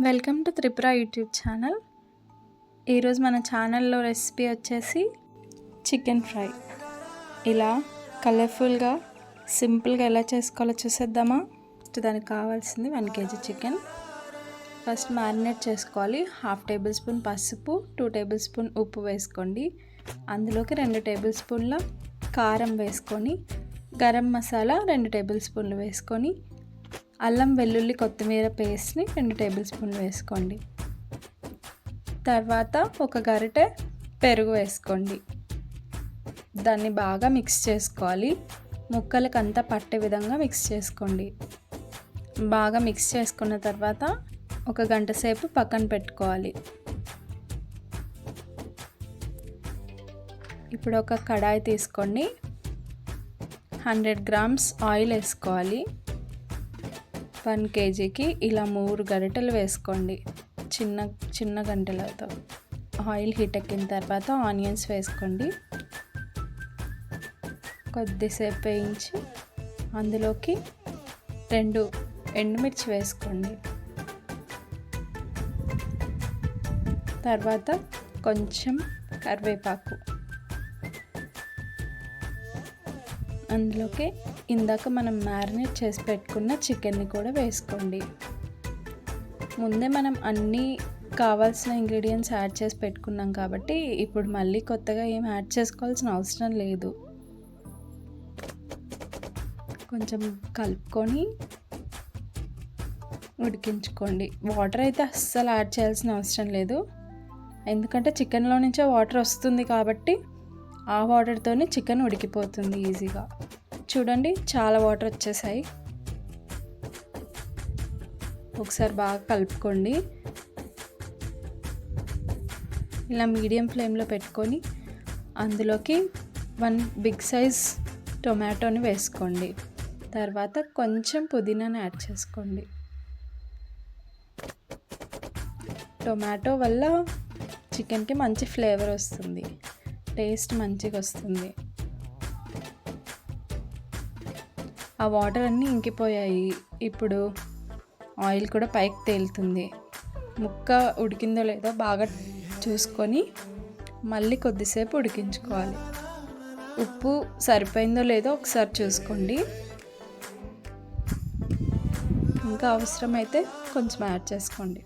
Welcome to Tripura YouTube channel. ఈరోజు మన ఛానల్లో రెసిపీ వచ్చేసి చికెన్ ఫ్రై. ఇలా కలర్ఫుల్గా సింపుల్గా ఎలా చేసుకోవాలో చూసేద్దామా? దానికి కావాల్సింది 1 kg చికెన్. ఫస్ట్ మ్యారినేట్ చేసుకోవాలి. 1/2 టేబుల్ స్పూన్ పసుపు, 2 టేబుల్ స్పూన్ ఉప్పు వేసుకోండి. అందులోకి 2 టేబుల్ స్పూన్ల కారం వేసుకొని, గరం మసాలా 2 టేబుల్ స్పూన్లు వేసుకొని, అల్లం వెల్లుల్లి కొత్తిమీర పేస్ట్ని 2 టేబుల్ స్పూన్లు వేసుకోండి. తర్వాత ఒక గరిటె పెరుగు వేసుకోండి. దాన్ని బాగా మిక్స్ చేసుకోవాలి. ముక్కలకంతా పట్టే విధంగా మిక్స్ చేసుకోండి. బాగా మిక్స్ చేసుకున్న తర్వాత 1 గంట సేపు పక్కన పెట్టుకోవాలి. ఇప్పుడు ఒక కడాయి తీసుకోండి. 100 గ్రామ్స్ ఆయిల్ వేసుకోవాలి. 1 kgకి ఇలా 3 గరిటెలు వేసుకోండి. చిన్న గంటెలతో. ఆయిల్ హీట్ ఎక్కిన తర్వాత ఆనియన్స్ వేసుకోండి. కొద్దిసేపు వేయించి అందులోకి 2 ఎండుమిర్చి వేసుకోండి. తర్వాత కొంచెం కరివేపాకు, అందులోకి ఇందాక మనం మ్యారినేట్ చేసి పెట్టుకున్న చికెన్ని కూడా వేసుకోండి. ముందే మనం అన్నీ కావాల్సిన ఇంగ్రీడియంట్స్ యాడ్ చేసి పెట్టుకున్నాం కాబట్టి ఇప్పుడు మళ్ళీ కొత్తగా ఏం యాడ్ చేసుకోవాల్సిన అవసరం లేదు. కొంచెం కలుపుకొని ఉడికించుకోండి. వాటర్ అయితే అస్సలు యాడ్ చేయాల్సిన అవసరం లేదు, ఎందుకంటే చికెన్లో నుంచే వాటర్ వస్తుంది కాబట్టి ఆ వాటర్తోనే చికెన్ ఉడికిపోతుంది ఈజీగా. చూడండి, చాలా వాటర్ వచ్చేసాయి. ఒకసారి బాగా కలుపుకోండి. ఇలా మీడియం ఫ్లేమ్లో పెట్టుకొని అందులోకి 1 బిగ్ సైజ్ టొమాటోని వేసుకోండి. తర్వాత కొంచెం పుదీనాని యాడ్ చేసుకోండి. టొమాటో వల్ల చికెన్కి మంచి ఫ్లేవర్ వస్తుంది, టేస్ట్ మంచిగా వస్తుంది. ఆ వాటర్ అన్నీ ఇంకిపోయాయి. ఇప్పుడు ఆయిల్ కూడా పైకి తేలుతుంది. ముక్క ఉడికిందో లేదో బాగా చూసుకొని మళ్ళీ కొద్దిసేపు ఉడికించుకోవాలి. ఉప్పు సరిపోయిందో లేదో ఒకసారి చూసుకోండి. ఇంకా అవసరమైతే కొంచెం యాడ్ చేసుకోండి.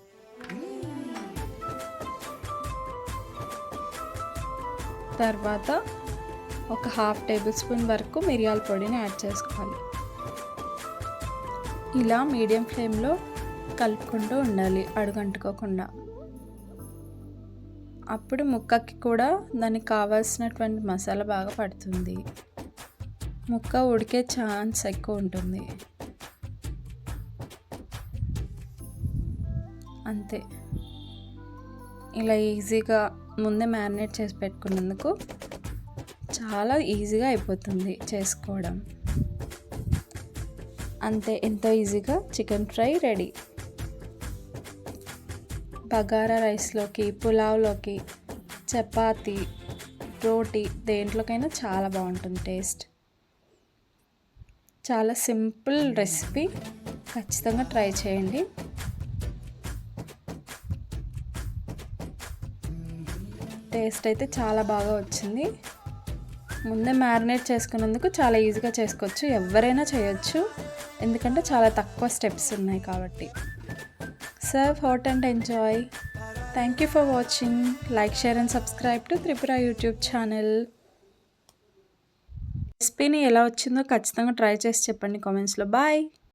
తర్వాత ఒక 1/2 టేబుల్ స్పూన్ వరకు మిరియాల పొడిని యాడ్ చేసుకోవాలి. ఇలా మీడియం ఫ్లేమ్లో కలుపుకుంటూ ఉండాలి, అడుగంటుకోకుండా. అప్పుడు ముక్కకి కూడా దానికి కావాల్సినటువంటి మసాలా బాగా పడుతుంది. ముక్క ఉడికే ఛాన్స్ ఎక్కువ ఉంటుంది. అంతే. ఇలా ఈజీగా ముందే మ్యారినేట్ చేసి పెట్టుకున్నందుకు చాలా ఈజీగా అయిపోతుంది చేసుకోవడం. అంతే, ఎంతో ఈజీగా చికెన్ ఫ్రై రెడీ. బగారా రైస్లోకి, పులావ్లోకి, చపాతీ, రోటీ దేంట్లోకైనా చాలా బాగుంటుంది టేస్ట్. చాలా సింపుల్ రెసిపీ, ఖచ్చితంగా ట్రై చేయండి. టేస్ట్ అయితే చాలా బాగా వచ్చింది. ముందే మ్యారినేట్ చేసుకున్నందుకు చాలా ఈజీగా చేసుకోవచ్చు, ఎవరైనా చేయొచ్చు, ఎందుకంటే చాలా తక్కువ స్టెప్స్ ఉన్నాయి కాబట్టి. Serve hot and enjoy. Thank you for watching. Like, share and subscribe to Tripura YouTube channel. రెసిపీని ఎలా వచ్చిందో ఖచ్చితంగా ట్రై చేసి చెప్పండి కామెంట్స్లో. బాయ్.